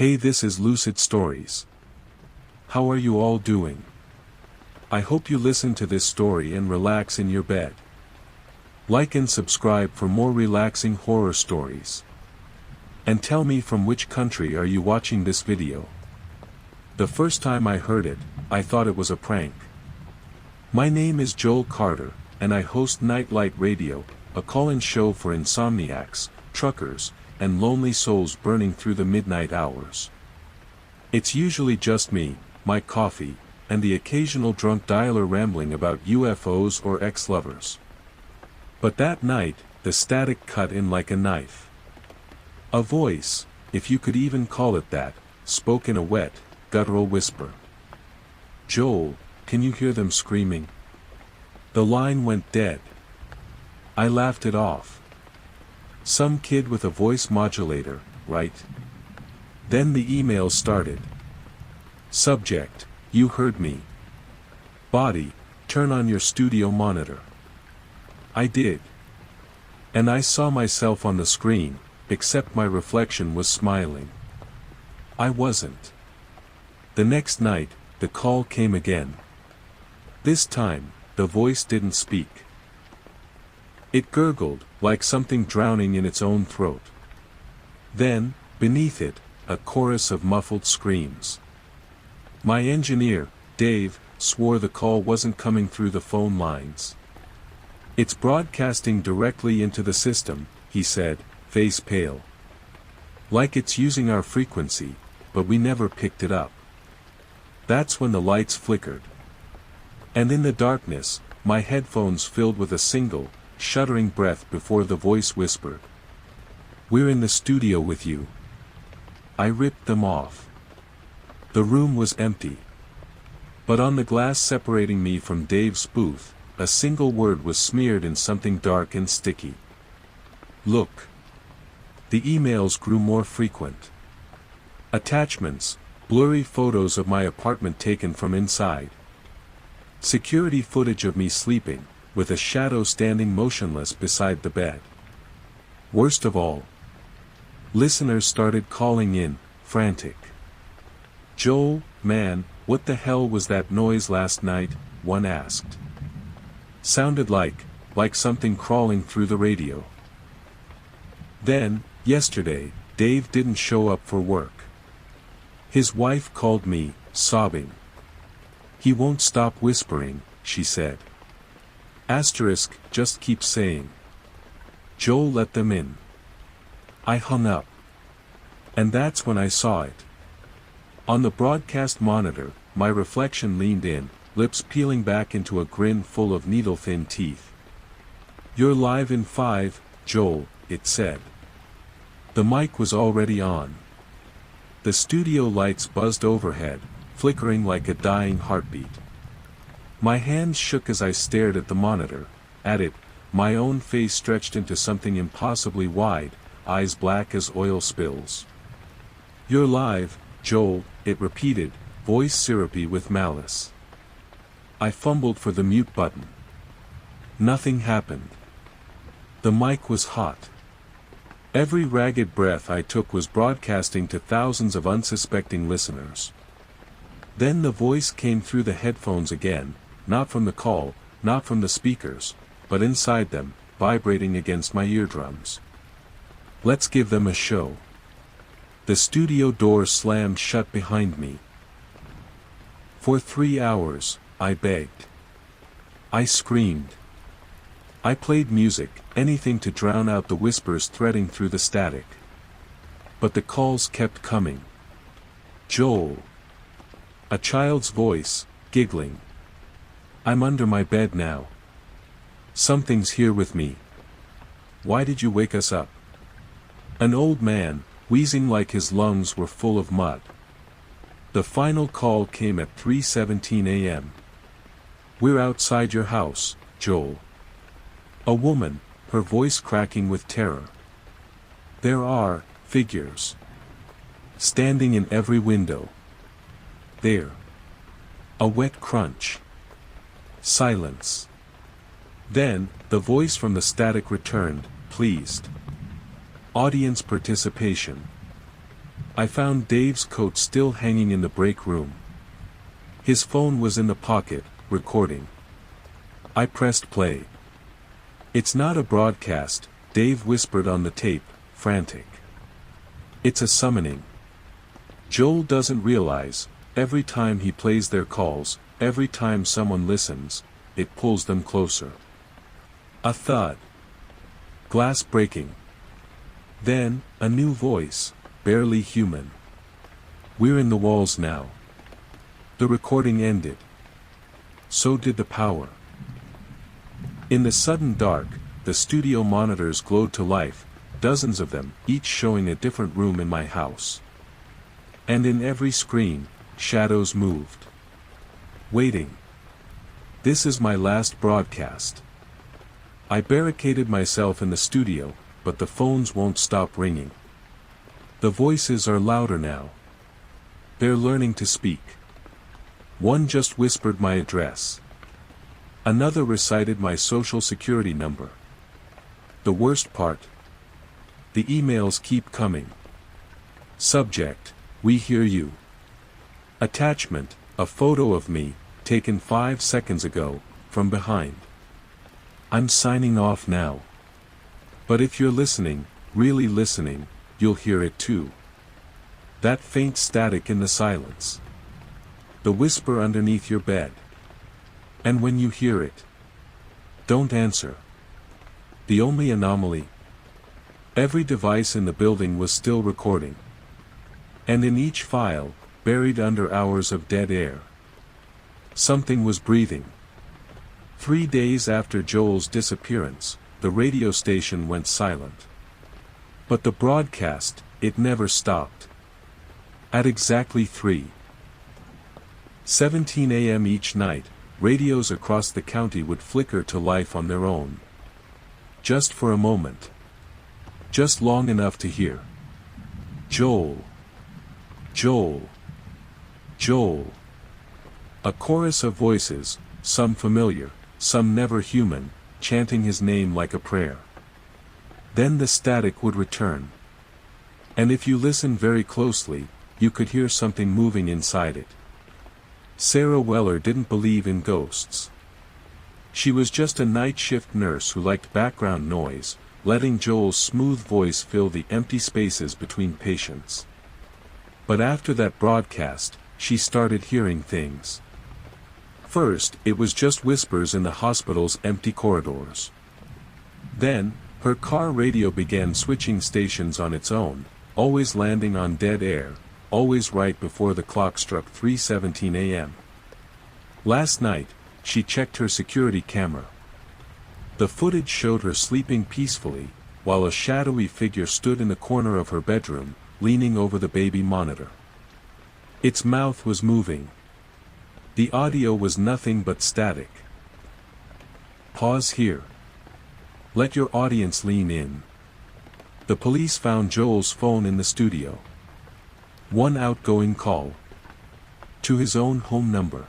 Hey, this is Lucid Stories. How are you all doing? I hope you listen to this story and relax in your bed. Like and subscribe for more relaxing horror stories. And tell me from which country are you watching this video? The first time I heard it, I thought it was a prank. My name is Joel Carter, and I host Nightlight Radio, a call-in show for insomniacs, truckers, and lonely souls burning through the midnight hours. It's usually just me, my coffee, and the occasional drunk dialer rambling about UFOs or ex-lovers. But that night, the static cut in like a knife. A voice, if you could even call it that, spoke in a wet, guttural whisper. "Joel, can you hear them screaming?" The line went dead. I laughed it off. Some kid with a voice modulator, right? Then the email started. Subject: you heard me. Body: turn on your studio monitor. I did. And I saw myself on the screen, except my reflection was smiling. I wasn't. The next night, the call came again. This time, the voice didn't speak. It gurgled, like something drowning in its own throat. Then, beneath it, a chorus of muffled screams. My engineer, Dave, swore the call wasn't coming through the phone lines. "It's broadcasting directly into the system," he said, face pale. "Like it's using our frequency, but we never picked it up." That's when the lights flickered. And in the darkness, my headphones filled with a single, shuddering breath before the voice whispered, "We're in the studio with you." I ripped them off. The room was empty. But on the glass separating me from Dave's booth, a single word was smeared in something dark and sticky. "Look." The emails grew more frequent. Attachments: blurry photos of my apartment taken from inside. Security footage of me sleeping, with a shadow standing motionless beside the bed. Worst of all, listeners started calling in, frantic. "Joel, man, what the hell was that noise last night?" one asked. "Sounded like something crawling through the radio." Then, yesterday, Dave didn't show up for work. His wife called me, sobbing. "He won't stop whispering," she said. Asterisk, just keep saying. Joel, let them in. I hung up. And that's when I saw it. On the broadcast monitor, my reflection leaned in, lips peeling back into a grin full of needle-thin teeth. "You're live in 5, Joel," it said. The mic was already on. The studio lights buzzed overhead, flickering like a dying heartbeat. My hands shook as I stared at the monitor, at it, my own face stretched into something impossibly wide, eyes black as oil spills. "You're live, Joel," it repeated, voice syrupy with malice. I fumbled for the mute button. Nothing happened. The mic was hot. Every ragged breath I took was broadcasting to thousands of unsuspecting listeners. Then the voice came through the headphones again, not from the call, not from the speakers, but inside them, vibrating against my eardrums. "Let's give them a show." The studio door slammed shut behind me. For 3 hours, I begged. I screamed. I played music, anything to drown out the whispers threading through the static. But the calls kept coming. "Joel." A child's voice, giggling. "I'm under my bed now. Something's here with me. Why did you wake us up?" An old man, wheezing like his lungs were full of mud. The final call came at 3:17 a.m. "We're outside your house, Joel." A woman, her voice cracking with terror. "There are figures standing in every window. There." A wet crunch. Silence. Then, the voice from the static returned, pleased. "Audience participation." I found Dave's coat still hanging in the break room. His phone was in the pocket, recording. I pressed play. "It's not a broadcast," Dave whispered on the tape, frantic. "It's a summoning. Joel doesn't realize, every time he plays their calls, every time someone listens, it pulls them closer." A thud. Glass breaking. Then, a new voice, barely human. "We're in the walls now." The recording ended. So did the power. In the sudden dark, the studio monitors glowed to life, dozens of them, each showing a different room in my house. And in every screen, shadows moved. Waiting. This is my last broadcast. I barricaded myself in the studio, but the phones won't stop ringing. The voices are louder now. They're learning to speak. One just whispered my address. Another recited my social security number. The worst part? The emails keep coming. Subject: "We hear you." Attachment: a photo of me, taken 5 seconds ago, from behind. I'm signing off now. But if you're listening, really listening, you'll hear it too. That faint static in the silence. The whisper underneath your bed. And when you hear it, don't answer. The only anomaly: every device in the building was still recording. And in each file, buried under hours of dead air, something was breathing. 3 days after Joel's disappearance, the radio station went silent. But the broadcast, it never stopped. At exactly 3:17 a.m. each night, radios across the county would flicker to life on their own. Just for a moment. Just long enough to hear. "Joel. Joel. Joel." A chorus of voices, some familiar, some never human, chanting his name like a prayer. Then the static would return. And if you listened very closely, you could hear something moving inside it. Sarah Weller didn't believe in ghosts. She was just a night shift nurse who liked background noise, letting Joel's smooth voice fill the empty spaces between patients. But after that broadcast, she started hearing things. First, it was just whispers in the hospital's empty corridors. Then, her car radio began switching stations on its own, always landing on dead air, always right before the clock struck 3:17 a.m. Last night, she checked her security camera. The footage showed her sleeping peacefully, while a shadowy figure stood in the corner of her bedroom, leaning over the baby monitor. Its mouth was moving. The audio was nothing but static. Pause here. Let your audience lean in. The police found Joel's phone in the studio. One outgoing call. To his own home number.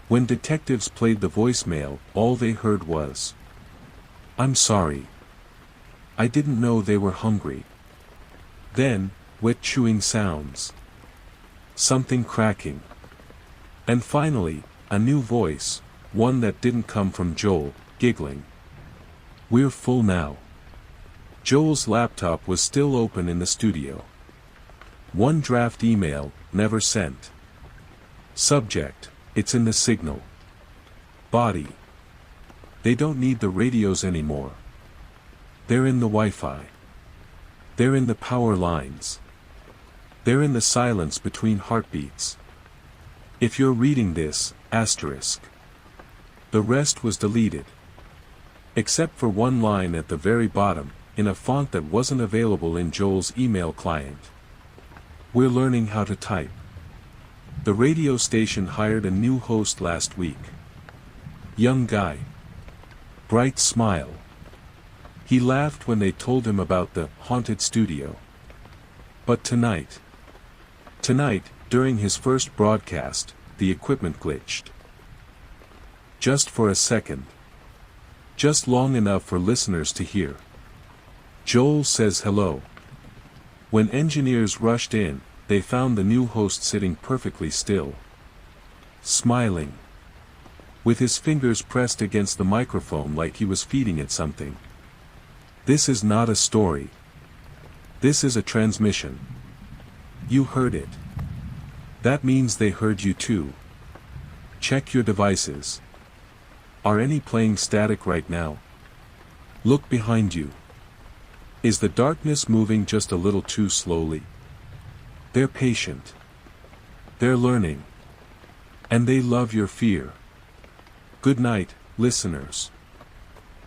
When detectives played the voicemail, all they heard was, "I'm sorry. I didn't know they were hungry." Then, wet chewing sounds. Something cracking. And finally, a new voice, one that didn't come from Joel, giggling. "We're full now." Joel's laptop was still open in the studio. One draft email, never sent. Subject: "It's in the signal." Body: "They don't need the radios anymore. They're in the Wi-Fi. They're in the power lines. They're in the silence between heartbeats." If you're reading this, asterisk. The rest was deleted. Except for one line at the very bottom, in a font that wasn't available in Joel's email client. "We're learning how to type. The radio station hired a new host last week. Young guy. Bright smile. He laughed when they told him about the haunted studio. But tonight, during his first broadcast, the equipment glitched. Just for a second. Just long enough for listeners to hear. Joel says hello. When engineers rushed in, they found the new host sitting perfectly still. Smiling. With his fingers pressed against the microphone like he was feeding it something. This is not a story. This is a transmission. You heard it. That means they heard you too. Check your devices. Are any playing static right now? Look behind you. Is the darkness moving just a little too slowly? They're patient. They're learning. And they love your fear. Good night, listeners.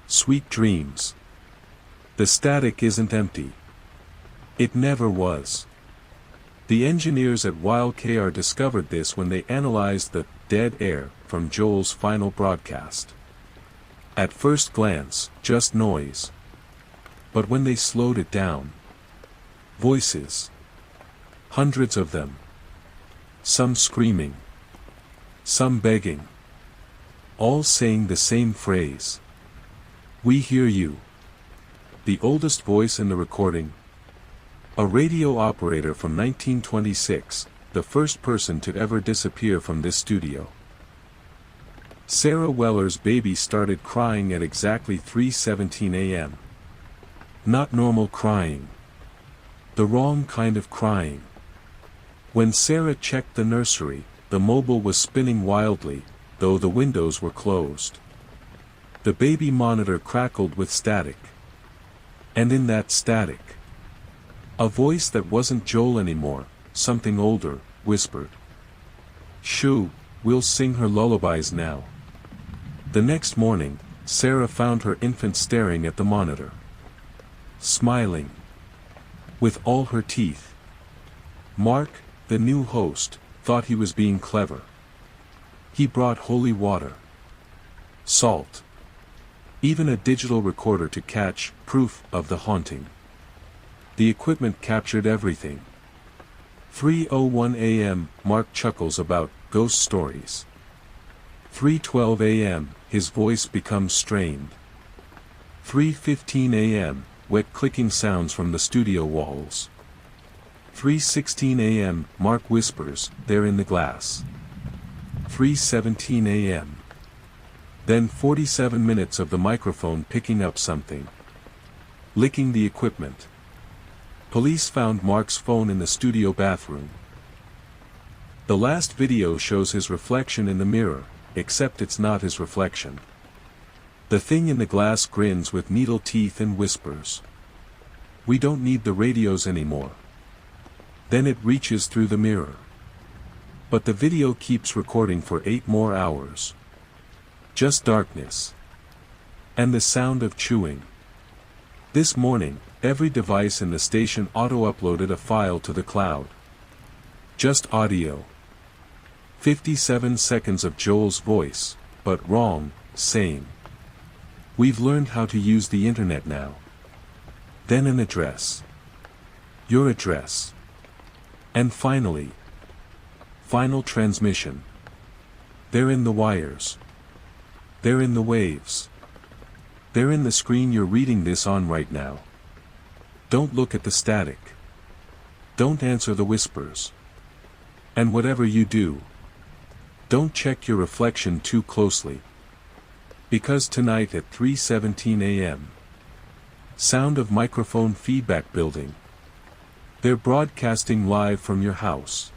Sweet dreams. The static isn't empty. It never was. The engineers at Wild KR discovered this when they analyzed the dead air from Joel's final broadcast. At first glance, just noise. But when they slowed it down, voices. Hundreds of them. Some screaming. Some begging. All saying the same phrase. We hear you. The oldest voice in the recording. A radio operator from 1926, the first person to ever disappear from this studio. Sarah Weller's baby started crying at exactly 3:17 a.m. Not normal crying. The wrong kind of crying. When Sarah checked the nursery, the mobile was spinning wildly, though the windows were closed. The baby monitor crackled with static. And in that static, a voice that wasn't Joel anymore, something older, whispered. Shoo, we'll sing her lullabies now. The next morning, Sarah found her infant staring at the monitor. Smiling. With all her teeth. Mark, the new host, thought he was being clever. He brought holy water. Salt. Even a digital recorder to catch proof of the haunting. The equipment captured everything. 3:01 a.m., Mark chuckles about ghost stories. 3:12 a.m., his voice becomes strained. 3:15 a.m., wet clicking sounds from the studio walls. 3:16 a.m., Mark whispers, they're in the glass. 3:17 a.m. Then 47 minutes of the microphone picking up something. Licking the equipment. Police found Mark's phone in the studio bathroom. The last video shows his reflection in the mirror, except it's not his reflection. The thing in the glass grins with needle teeth and whispers. We don't need the radios anymore. Then it reaches through the mirror. But the video keeps recording for 8 more hours. Just darkness. And the sound of chewing. This morning, every device in the station auto-uploaded a file to the cloud. Just audio. 57 seconds of Joel's voice, but wrong, same. We've learned how to use the internet now. Then an address. Your address. And finally. Final transmission. They're in the wires. They're in the waves. They're in the screen you're reading this on right now. Don't look at the static. Don't answer the whispers. And whatever you do, don't check your reflection too closely. Because tonight at 3:17 a.m. Sound of microphone feedback building. They're broadcasting live from your house.